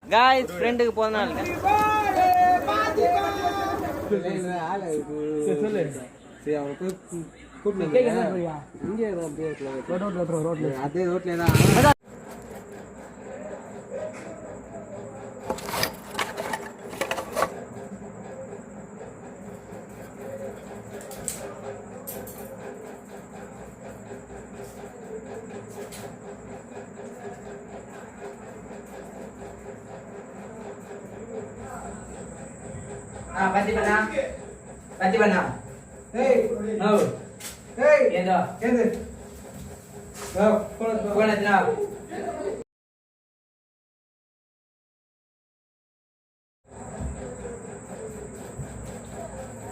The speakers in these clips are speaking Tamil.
गाइस फ्रेंड को போன நாள் சரி அவனுக்கு கூப்பிட்டு இங்கே ரோட்ல அதே ரோட்ல தான் Pati bana. Hey. No. Hey. Kendo. No. Kona na.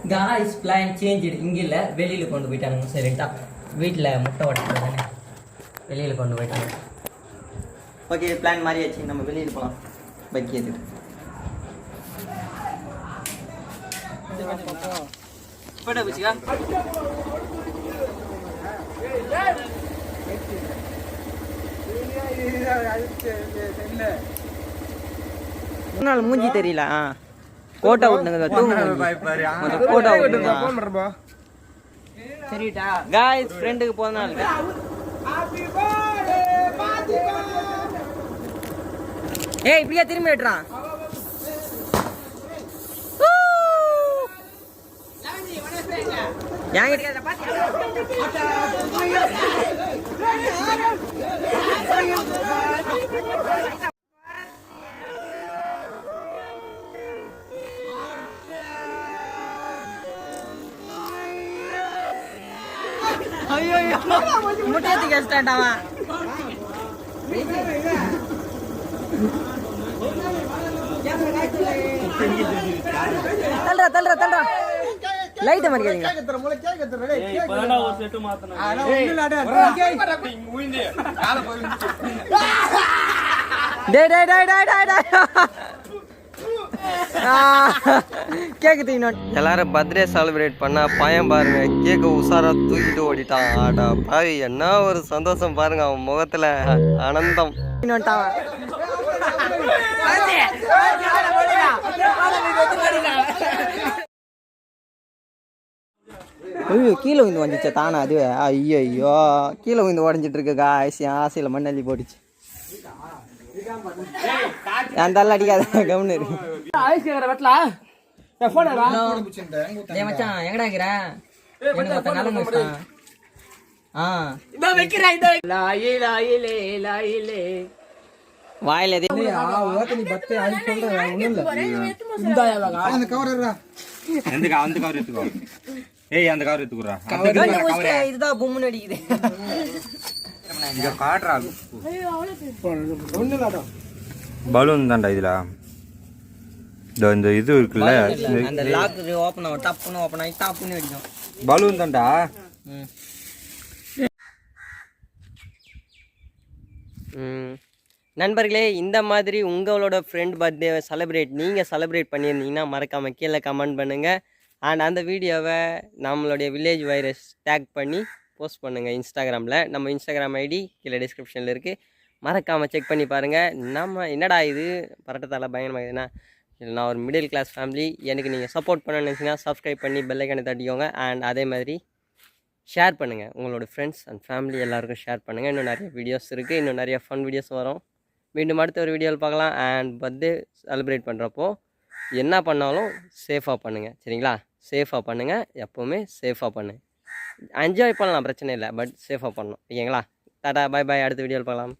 Guys, plan changed. இங்கல வெளியில கொண்டு போய்ட்டாங்க சரிட்டா. வீட்ல முட்டை ஓட்டறானே. வெளியில கொண்டு போய்ட்டாங்க. ஓகே பிளான் மாறியாச்சு நம்ம வெளியில போலாம். பைக் ஏத்திட்டு. Pada bucikan. நாள் மூஞ்சி தெரியல கோட்டா விட்டுங்க தூங்க கோட்டா விட்டுங்க சரிடா गाइस ஃப்ரெண்டுக்கு போன நாள் ஏய் இப்படியே திரும்பி ஏட்றான் yang ini ada pasti ayo mudah 3 stand awa talra light மரியாதீங்க இப்போதான்டா ஒரு செட் மாத்தணும் ஆனா ஒண்ணுலடா டேய் கேக் தீனோட் எல்லாரும் பர்த்டே செலிப்ரேட் பண்ணா பையன் பாருங்க கேக்க உசாரா தூக்கிட்டு ஓடிட்டான் ஆடா பாவி என்ன ஒரு சந்தோஷம் பாருங்க அவன் முகத்துல ஆனந்தம் தீனோட்டா ஐயோ கீழே விழுந்து வந்துச்சா தானே அதுவே ஐயோ கீழே விழுந்து உடஞ்சிட்டு இருக்கு காய்ஸ் ஆசையில் மண்ணள்ளி போட்டுச்சு அந்த ஆள் அடிக்காத கவனம் இருக்கு மச்சான் எங்கடா இருக்கிற வாயில ஏய் அந்த கவர் எடுத்துக்குறா இதுதான் பொம்முன்னு அடிக்குது இங்க காட்றா பலூன் தான்டா இதுல இந்த இது இருக்குல்ல அந்த லாக் ஓபன் ஆகும் டப்புன்னு ஓபன் ஆகி டப்புன்னு அடிக்கும் பலூன் தான்டா நண்பர்களே இந்த மாதிரி உங்களோட ஃப்ரெண்ட் பர்த்டே நீங்கள் செலிப்ரேட் பண்ணியிருந்தீங்கன்னா மறக்காமல் கீழே கமெண்ட் பண்ணுங்கள் அண்ட் அந்த வீடியோவை நம்மளுடைய வில்லேஜ் வைரஸ் டேக் பண்ணி போஸ்ட் பண்ணுங்கள் இன்ஸ்டாகிராமில் நம்ம இன்ஸ்டாகிராம் ஐடி கீழே டிஸ்கிரிப்ஷனில் இருக்குது மறக்காமல் செக் பண்ணி பாருங்கள் நம்ம என்னடா இது பரட்டத்தால் பயங்கரமாகுதுன்னா நான் ஒரு மிடில் கிளாஸ் ஃபேமிலி எனக்கு நீங்கள் சப்போர்ட் பண்ண நினச்சிங்கன்னா சப்ஸ்கிரைப் பண்ணி பெல்லைக்கானை தட்டிக்கோங்க அண்ட் அதே மாதிரி ஷேர் பண்ணுங்கள் உங்களோட ஃப்ரெண்ட்ஸ் அண்ட் ஃபேமிலி எல்லாருக்கும் ஷேர் பண்ணுங்கள் இன்னும் நிறைய வீடியோஸ் இருக்குது இன்னும் நிறைய ஃபன் வீடியோஸ் வரும் மீண்டும் அடுத்த ஒரு வீடியோவில் பார்க்கலாம் அண்ட் பர்த்டே செலிப்ரேட் பண்ணுறப்போ என்ன பண்ணாலும் சேஃபாக பண்ணுங்கள் சரிங்களா சேஃபாக பண்ணுங்கள் எப்போவுமே சேஃபாக பண்ணுங்கள் என்ஜாய் பண்ணலாம் பிரச்சனை இல்லை பட் சேஃபாக பண்ணணும் ஓகேங்களா டாடா பாய் பாய் அடுத்த வீடியோவில் பார்க்கலாம்